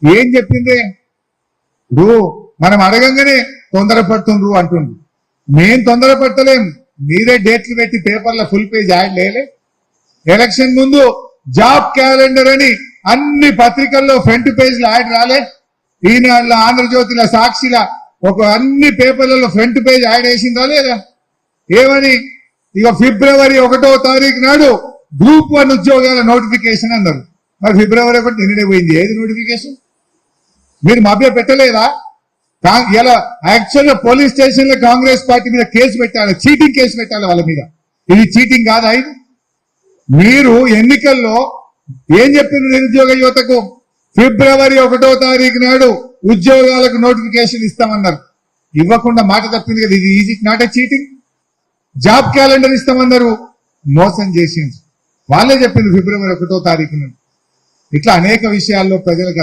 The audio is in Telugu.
ఏం చెప్పిందే నువ్వు మనం అడగంగానే తొందరపడుతుండ్రు అంటుండ్రు. మేం తొందరపడతలేం, మీరే డేట్లు పెట్టి పేపర్ల ఫుల్ పేజ్ యాడ్ లేలే. ఎలక్షన్ ముందు జాబ్ క్యాలెండర్ అని అన్ని పత్రికల్లో ఫ్రంట్ పేజ్ లో యాడ్ రాలే. ఈనాడులో, ఆంధ్రజ్యోతిలో, సాక్షిలా ఒక అన్ని పేపర్లలో ఫ్రంట్ పేజ్ యాడ్ వేసిందా లేదా? ఏమని? ఇక ఫిబ్రవరి 1వ తారీఖు నాడు గ్రూప్ 1 ఉద్యోగాల నోటిఫికేషన్ అన్నారు. మరి ఫిబ్రవరి 1 నిన్ననే పోయింది. ఏది నోటిఫికేషన్? మీరు మభ్య పెట్టలేదా? ఇలా యాక్చువల్గా పోలీస్ స్టేషన్ లో కాంగ్రెస్ పార్టీ మీద కేసు పెట్టాలి, చీటింగ్ కేసు పెట్టాలి వాళ్ళ మీద. ఇది చీటింగ్ కాదా? ఇది మీరు ఎన్నికల్లో ఏం చెప్పిన నిరుద్యోగ యువతకు? ఫిబ్రవరి 1వ తారీఖు నాడు ఉద్యోగాలకు నోటిఫికేషన్ ఇస్తామన్నారు. ఇవ్వకుండా మాట తప్పింది కదా. ఇది easy not a cheating. Job calendar ఇస్తామన్నారు, మోసం చేసింది. వాళ్ళే చెప్పింది ఫిబ్రవరి 1వ తారీఖు నాడు. ఇట్లా అనేక విషయాల్లో ప్రజలకు